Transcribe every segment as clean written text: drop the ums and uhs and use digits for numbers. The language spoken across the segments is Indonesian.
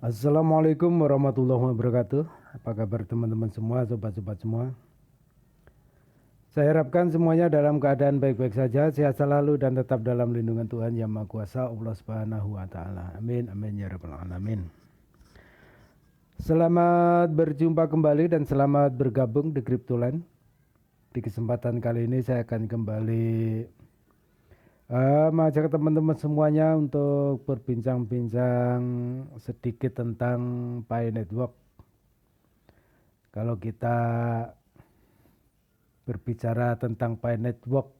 Assalamualaikum warahmatullahi wabarakatuh. Apa kabar teman-teman semua, sobat-sobat semua? Saya harapkan semuanya dalam keadaan baik-baik saja, sehat selalu dan tetap dalam lindungan Tuhan Yang Maha Kuasa, Allah Subhanahu wa taala. Amin amin ya rabbal alamin. Selamat berjumpa kembali dan selamat bergabung di Cryptoland. Di kesempatan kali ini saya akan kembali mengajak teman-teman semuanya untuk berbincang-bincang sedikit tentang Pi Network. Kalau kita berbicara tentang Pi Network,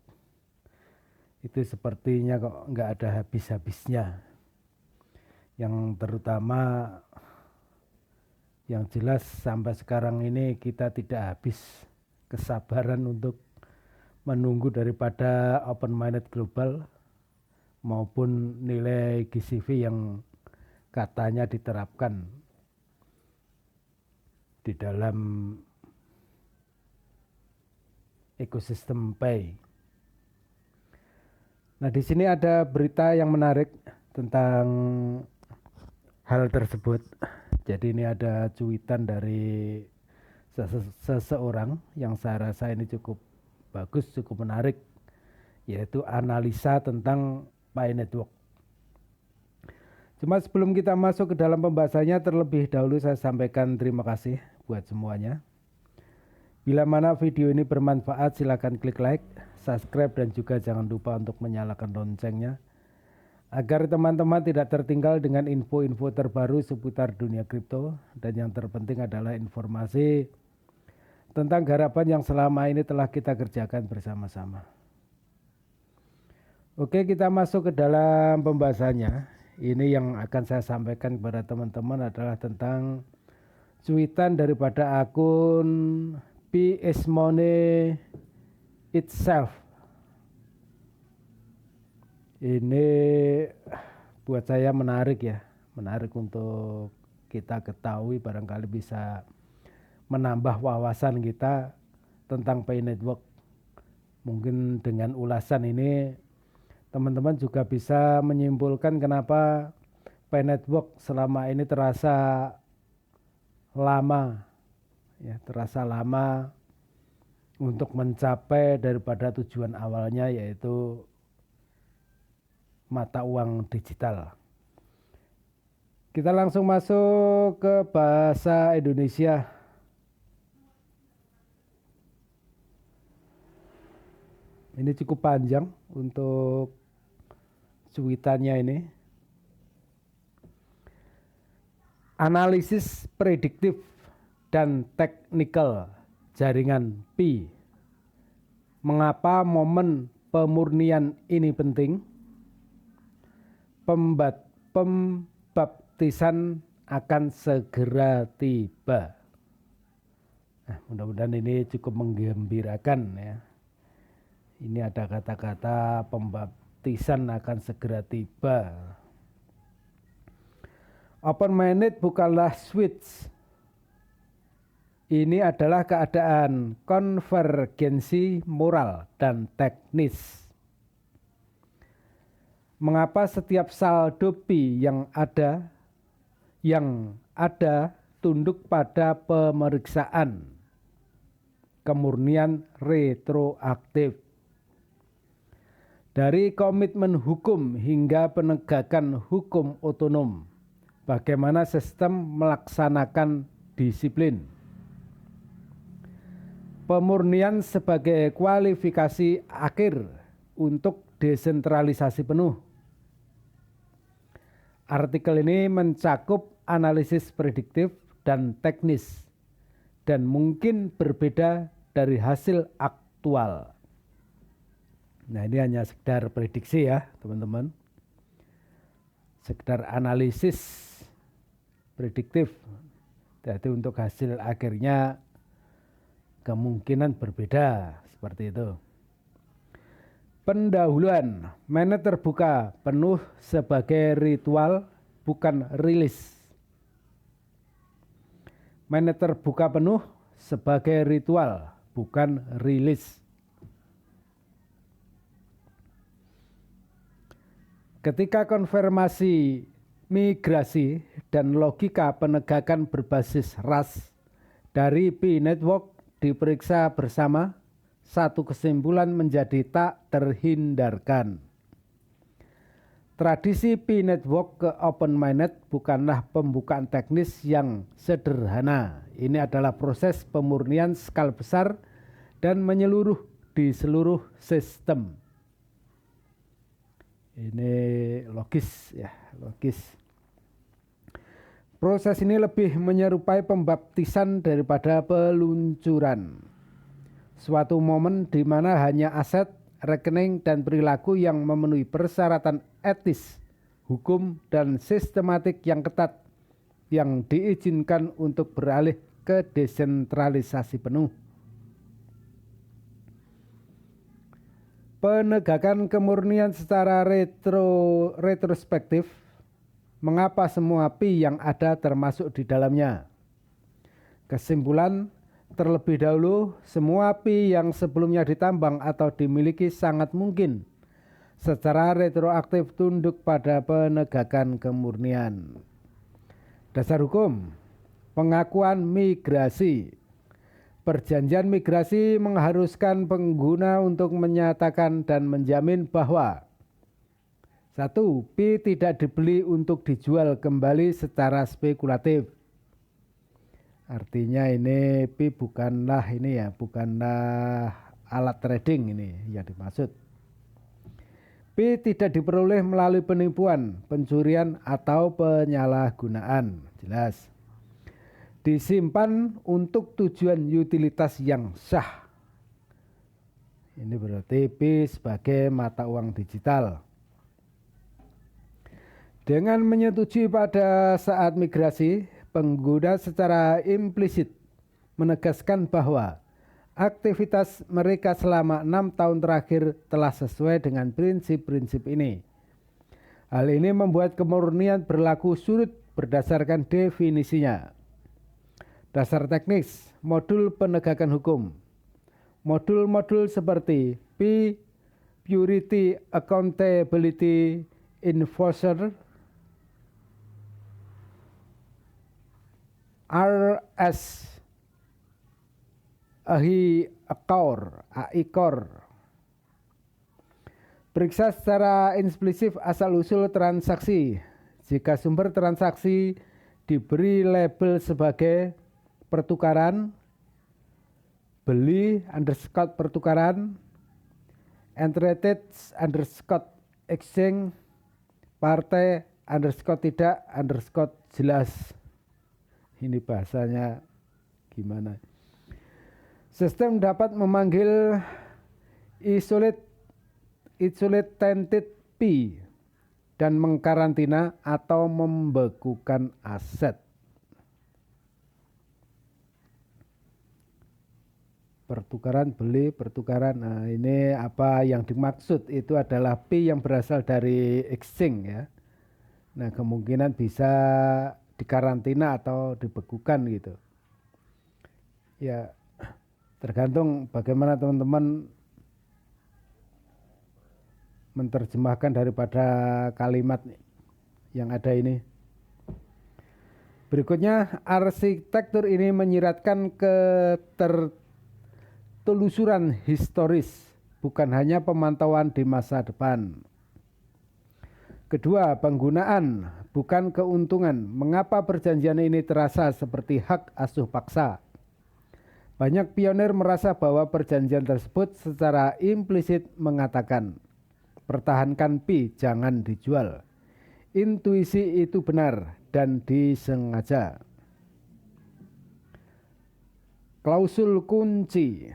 itu sepertinya kok nggak ada habis-habisnya. Yang terutama, yang jelas sampai sekarang ini kita tidak habis kesabaran untuk menunggu daripada Open Mainnet Global maupun nilai GCV yang katanya diterapkan di dalam ekosistem Pi. Nah, di sini ada berita yang menarik tentang hal tersebut. Jadi ini ada cuitan dari seseorang yang saya rasa ini cukup bagus, cukup menarik, yaitu analisa tentang Pi Network. Cuma sebelum kita masuk ke dalam pembahasannya, terlebih dahulu saya sampaikan terima kasih buat semuanya. Bila mana video ini bermanfaat, silakan klik like, subscribe, dan juga jangan lupa untuk menyalakan loncengnya agar teman-teman tidak tertinggal dengan info-info terbaru seputar dunia kripto. Dan yang terpenting adalah informasi tentang garapan yang selama ini telah kita kerjakan bersama-sama. Oke, kita masuk ke dalam pembahasannya. Ini yang akan saya sampaikan kepada teman-teman adalah tentang cuitan daripada akun Pi is Money itself. Ini buat saya menarik ya, menarik untuk kita ketahui, barangkali bisa menambah wawasan kita tentang Pi Network. Mungkin dengan ulasan ini teman-teman juga bisa menyimpulkan kenapa Pi Network selama ini terasa lama, ya, terasa lama untuk mencapai daripada tujuan awalnya, yaitu mata uang digital. Kita langsung masuk ke bahasa Indonesia. Ini cukup panjang untuk cuitannya ini. Analisis prediktif dan teknikal jaringan Pi. Mengapa momen pemurnian ini penting? Pembaptisan akan segera tiba. Nah, mudah-mudahan ini cukup menggembirakan ya. Ini ada kata-kata pembaptisan akan segera tiba. Open Mainnet bukanlah switch. Ini adalah keadaan konvergensi moral dan teknis. Mengapa setiap saldo Pi yang ada tunduk pada pemeriksaan kemurnian retroaktif? Dari komitmen hukum hingga penegakan hukum otonom, bagaimana sistem melaksanakan disiplin? Pemurnian sebagai kualifikasi akhir untuk desentralisasi penuh. Artikel ini mencakup analisis prediktif dan teknis dan mungkin berbeda dari hasil aktual. Nah, ini hanya sekedar prediksi ya teman-teman, sekedar analisis prediktif. Jadi untuk hasil akhirnya kemungkinan berbeda, seperti itu. Pendahuluan, mainnet terbuka penuh sebagai ritual, bukan rilis. Mainnet terbuka penuh sebagai ritual, bukan rilis. Ketika konfirmasi migrasi dan logika penegakan berbasis ras dari Pi Network diperiksa bersama, satu kesimpulan menjadi tak terhindarkan. Tradisi Pi Network ke open-minded bukanlah pembukaan teknis yang sederhana. Ini adalah proses pemurnian skala besar dan menyeluruh di seluruh sistem. Ini logis ya, logis. Proses ini lebih menyerupai pembaptisan daripada peluncuran. Suatu momen di mana hanya aset, rekening, dan perilaku yang memenuhi persyaratan etis, hukum, dan sistematik yang ketat yang diizinkan untuk beralih ke desentralisasi penuh. Penegakan kemurnian secara retrospektif, mengapa semua Pi yang ada termasuk di dalamnya. Kesimpulan, terlebih dahulu semua Pi yang sebelumnya ditambang atau dimiliki sangat mungkin secara retroaktif tunduk pada penegakan kemurnian. Dasar hukum, pengakuan migrasi. Perjanjian migrasi mengharuskan pengguna untuk menyatakan dan menjamin bahwa 1. Pi tidak dibeli untuk dijual kembali secara spekulatif. Artinya ini Pi bukanlah alat trading ini yang dimaksud. Pi tidak diperoleh melalui penipuan, pencurian, atau penyalahgunaan. Jelas. Disimpan untuk tujuan utilitas yang sah. Ini berarti Pi sebagai mata uang digital. Dengan menyetujui pada saat migrasi, pengguna secara implisit menegaskan bahwa aktivitas mereka selama 6 tahun terakhir telah sesuai dengan prinsip-prinsip ini. Hal ini membuat kemurnian berlaku surut berdasarkan definisinya. Dasar teknis, modul penegakan hukum. Modul-modul seperti Pi, Purity, Accountability, Enforcer, RS, AI-Core. Periksa secara implisit asal-usul transaksi. Jika sumber transaksi diberi label sebagai pertukaran, beli _ pertukaran, entreated _ exchange, partai _ tidak _ jelas. Ini bahasanya gimana? Sistem dapat memanggil isolated Pi dan mengkarantina atau membekukan aset. Pertukaran, beli, pertukaran. Nah, ini apa yang dimaksud itu adalah Pi yang berasal dari exchange ya. Nah, kemungkinan bisa dikarantina atau dibekukan gitu. Ya, tergantung bagaimana teman-teman menerjemahkan daripada kalimat yang ada ini. Berikutnya, arsitektur ini menyiratkan ketertelusuran historis, bukan hanya pemantauan di masa depan. Kedua, penggunaan, bukan keuntungan. Mengapa perjanjian ini terasa seperti hak asuh paksa? Banyak pionir merasa bahwa perjanjian tersebut secara implisit mengatakan, pertahankan Pi, jangan dijual. Intuisi itu benar dan disengaja. Klausul kunci.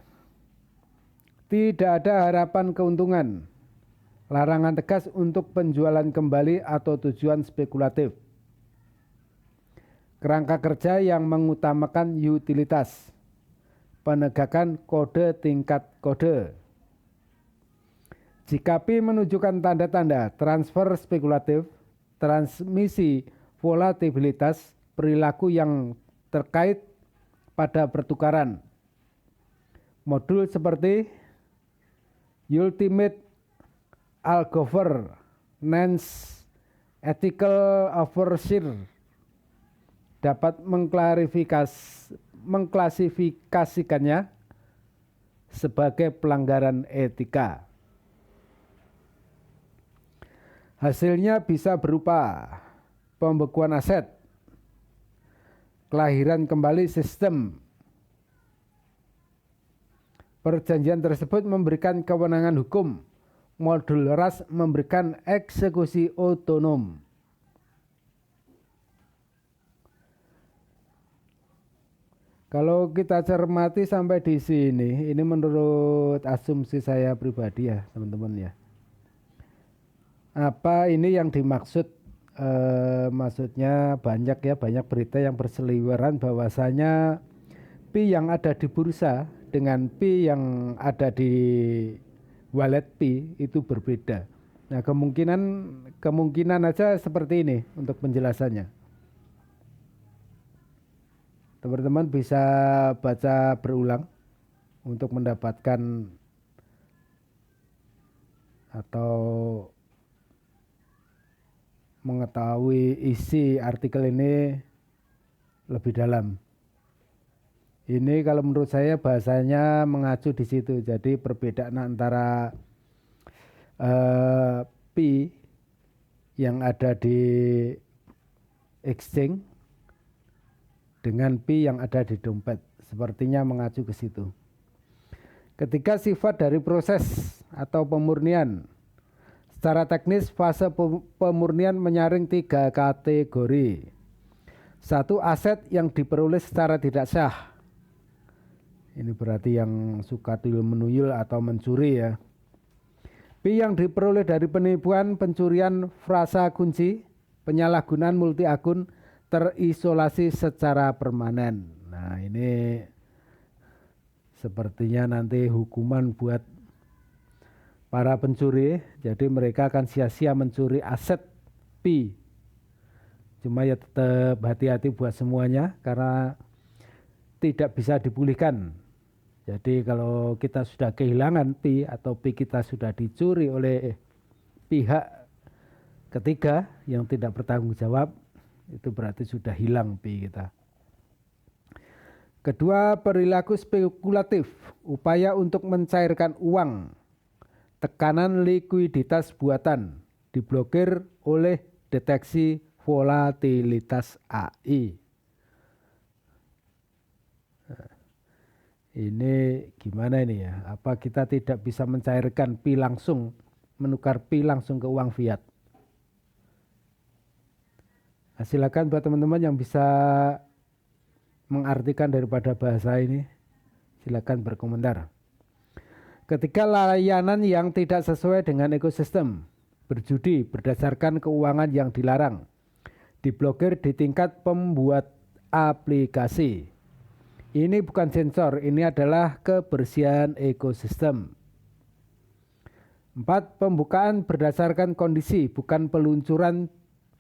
Tidak ada harapan keuntungan. Larangan tegas untuk penjualan kembali atau tujuan spekulatif. Kerangka kerja yang mengutamakan utilitas. Penegakan kode tingkat kode. Jika Pi menunjukkan tanda-tanda transfer spekulatif, transmisi volatilitas, perilaku yang terkait pada pertukaran. Modul seperti Ultimate Algorithms, Ethical overseer dapat mengklasifikasikannya sebagai pelanggaran etika. Hasilnya bisa berupa pembekuan aset, kelahiran kembali sistem. Perjanjian tersebut memberikan kewenangan hukum. Modul ras memberikan eksekusi otonom. Kalau kita cermati sampai di sini, ini menurut asumsi saya pribadi ya teman-teman ya. Apa ini yang dimaksud? Maksudnya banyak berita yang berseliweran bahwasanya Pi yang ada di bursa dengan Pi yang ada di wallet Pi itu berbeda. Nah, kemungkinan aja seperti ini untuk penjelasannya. Teman-teman bisa baca berulang untuk mendapatkan atau mengetahui isi artikel ini lebih dalam. Ini kalau menurut saya bahasanya mengacu di situ. Jadi perbedaan antara Pi yang ada di exchange dengan Pi yang ada di dompet. Sepertinya mengacu ke situ. Ketika sifat dari proses atau pemurnian. Secara teknis fase pemurnian menyaring 3 kategori. 1. Aset yang diperoleh secara tidak sah. Ini berarti yang suka tuyul menuyul atau mencuri ya. Pi yang diperoleh dari penipuan, pencurian frasa kunci, penyalahgunaan multi akun, terisolasi secara permanen. Nah ini sepertinya nanti hukuman buat para pencuri, jadi mereka akan sia-sia mencuri aset Pi. Cuma ya tetap hati-hati buat semuanya karena tidak bisa dipulihkan. Jadi kalau kita sudah kehilangan Pi atau Pi kita sudah dicuri oleh pihak ketiga yang tidak bertanggung jawab, itu berarti sudah hilang Pi kita. Kedua, perilaku spekulatif, upaya untuk mencairkan uang. Tekanan likuiditas buatan diblokir oleh deteksi volatilitas AI. Nah, ini gimana ini ya? Apa kita tidak bisa mencairkan Pi langsung, menukar Pi langsung ke uang fiat? Nah, silakan buat teman-teman yang bisa mengartikan daripada bahasa ini, silakan berkomentar. Ketika layanan yang tidak sesuai dengan ekosistem, berjudi berdasarkan keuangan yang dilarang, diblokir di tingkat pembuat aplikasi. Ini bukan sensor, ini adalah kebersihan ekosistem. 4. Pembukaan berdasarkan kondisi, bukan peluncuran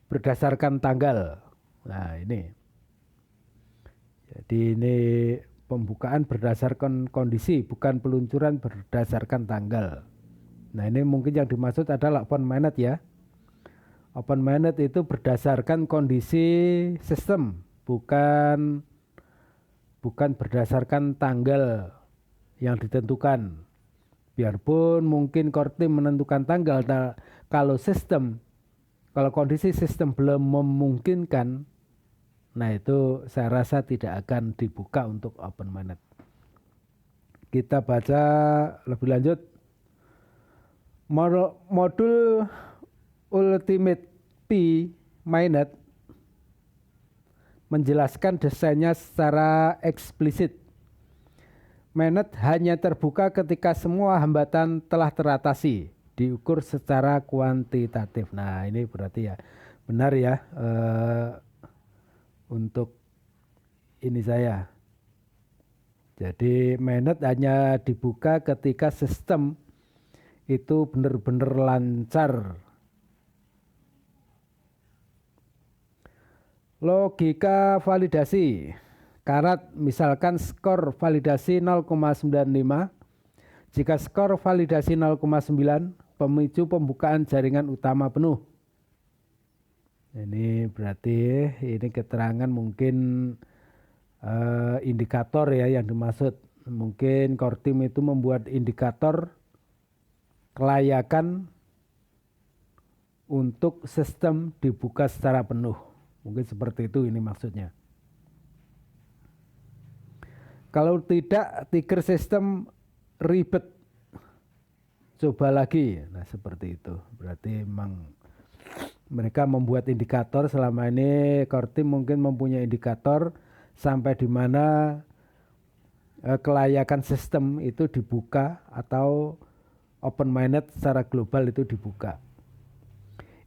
berdasarkan tanggal. Nah ini. Jadi ini pembukaan berdasarkan kondisi, bukan peluncuran berdasarkan tanggal. Nah ini mungkin yang dimaksud adalah open mainnet ya. Open mainnet itu berdasarkan kondisi sistem, bukan berdasarkan tanggal yang ditentukan. Biarpun mungkin core team menentukan tanggal, kalau kondisi sistem belum memungkinkan, nah itu saya rasa tidak akan dibuka untuk open mainnet. Kita baca lebih lanjut. Modul Ultimate Pi Mainnet menjelaskan desainnya secara eksplisit. Mainnet hanya terbuka ketika semua hambatan telah teratasi, diukur secara kuantitatif. Nah ini berarti ya benar ya untuk ini saya. Jadi mainnet hanya dibuka ketika sistem itu benar-benar lancar. Logika validasi. Karat misalkan skor validasi 0,95. Jika skor validasi 0,9, pemicu pembukaan jaringan utama penuh. Ini berarti ini keterangan mungkin indikator ya yang dimaksud. Mungkin Kortim itu membuat indikator kelayakan untuk sistem dibuka secara penuh. Mungkin seperti itu ini maksudnya. Kalau tidak, ticker sistem ribet. Coba lagi. Nah, seperti itu. Berarti memang mereka membuat indikator. Selama ini Kortim mungkin mempunyai indikator sampai di mana kelayakan sistem itu dibuka atau open minded secara global itu dibuka.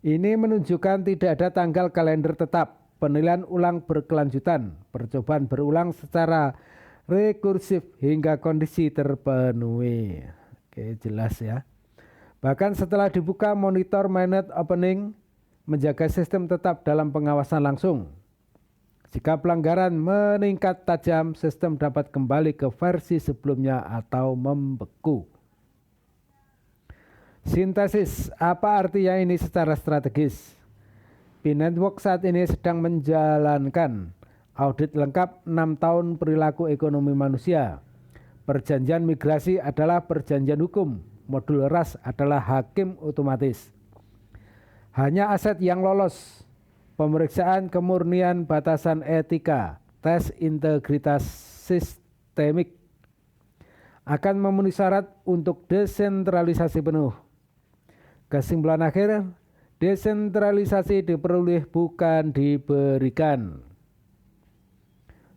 Ini menunjukkan tidak ada tanggal kalender tetap. Penilaian ulang berkelanjutan. Percobaan berulang secara rekursif hingga kondisi terpenuhi. Oke, jelas ya. Bahkan setelah dibuka, monitor mainnet opening menjaga sistem tetap dalam pengawasan langsung. Jika pelanggaran meningkat tajam, sistem dapat kembali ke versi sebelumnya atau membeku. Sintesis, apa artinya ini secara strategis? P-Network saat ini sedang menjalankan audit lengkap 6 tahun perilaku ekonomi manusia. Perjanjian migrasi adalah perjanjian hukum. Modul RAS adalah hakim otomatis. Hanya aset yang lolos. Pemeriksaan kemurnian batasan etika. Tes integritas sistemik. Akan memenuhi syarat untuk desentralisasi penuh. Kesimpulan akhir, desentralisasi diperoleh bukan diberikan.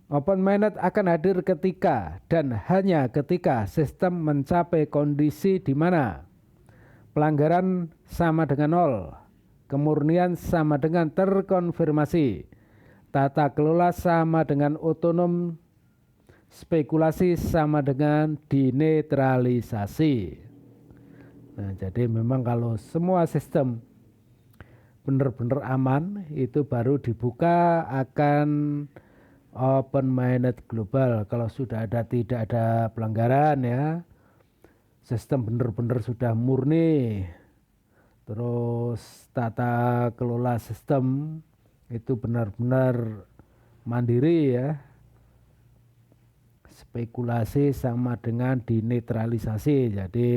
Open minded akan hadir ketika dan hanya ketika sistem mencapai kondisi di mana pelanggaran sama dengan nol, kemurnian sama dengan terkonfirmasi, tata kelola sama dengan otonom, spekulasi sama dengan dinetralisasi. Nah, jadi memang kalau semua sistem benar-benar aman, itu baru dibuka akan open minded global. Kalau sudah tidak ada pelanggaran ya, sistem benar-benar sudah murni, terus tata kelola sistem itu benar-benar mandiri ya, spekulasi sama dengan dinetralisasi. Jadi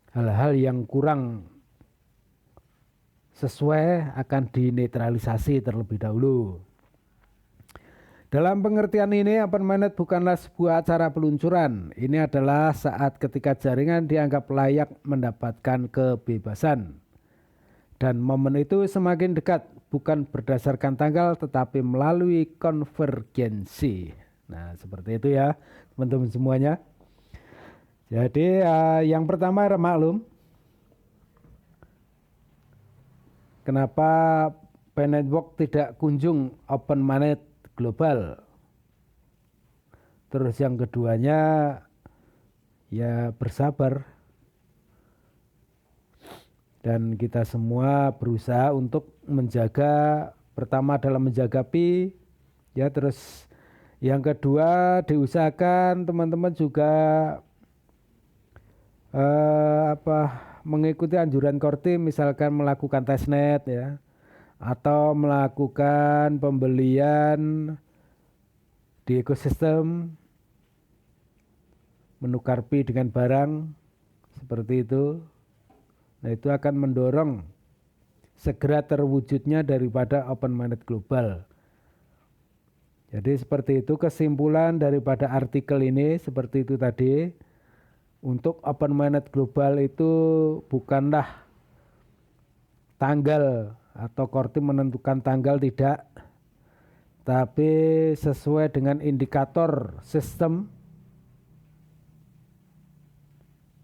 hal-hal yang kurang sesuai akan dinetralisasi terlebih dahulu. Dalam pengertian ini, open minded bukanlah sebuah acara peluncuran. Ini adalah saat ketika jaringan dianggap layak mendapatkan kebebasan. Dan momen itu semakin dekat, bukan berdasarkan tanggal tetapi melalui konvergensi. Nah, seperti itu ya teman-teman semuanya. Jadi yang pertama maklum, kenapa P-Network tidak kunjung open minded global. Terus yang keduanya ya bersabar. Dan kita semua berusaha untuk menjaga, pertama adalah menjaga pi, ya, terus yang kedua diusahakan teman-teman juga mengikuti anjuran Kortim, misalkan melakukan testnet ya, atau melakukan pembelian di ekosistem, menukar pi dengan barang seperti itu. Nah, itu akan mendorong segera terwujudnya daripada open minded global. Jadi seperti itu kesimpulan daripada artikel ini, seperti itu tadi. Untuk open minded global itu bukanlah tanggal atau Kortim menentukan tanggal, tidak, tapi sesuai dengan indikator sistem.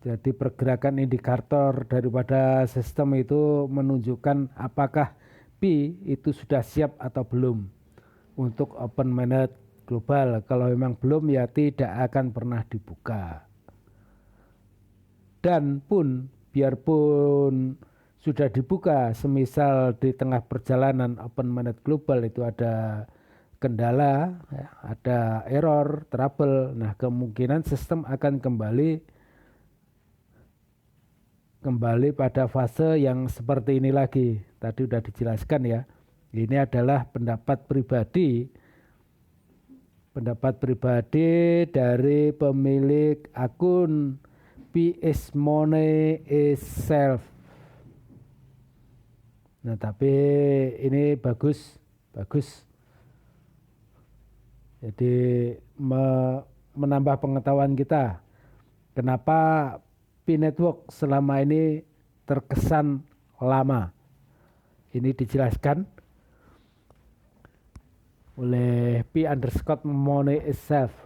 Jadi pergerakan indikator daripada sistem itu menunjukkan apakah pi itu sudah siap atau belum untuk open minded global. Kalau memang belum ya tidak akan pernah dibuka. Dan pun biarpun sudah dibuka, semisal di tengah perjalanan open minded global itu ada kendala, ada error, trouble, nah kemungkinan sistem akan kembali kembali pada fase yang seperti ini lagi. Tadi udah dijelaskan ya. Ini adalah pendapat pribadi dari pemilik akun PS Money is Self. Nah, tapi ini bagus. Jadi menambah pengetahuan kita. Kenapa P-Network selama ini terkesan lama. Ini dijelaskan oleh P_Money is Self.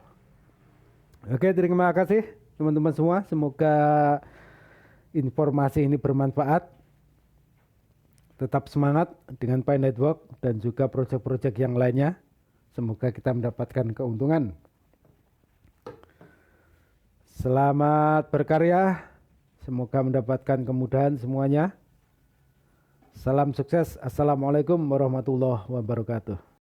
Oke, terima kasih teman-teman semua. Semoga informasi ini bermanfaat. Tetap semangat dengan P-Network dan juga proyek-proyek yang lainnya. Semoga kita mendapatkan keuntungan. Selamat berkarya. Semoga mendapatkan kemudahan semuanya. Salam sukses. Assalamualaikum warahmatullahi wabarakatuh.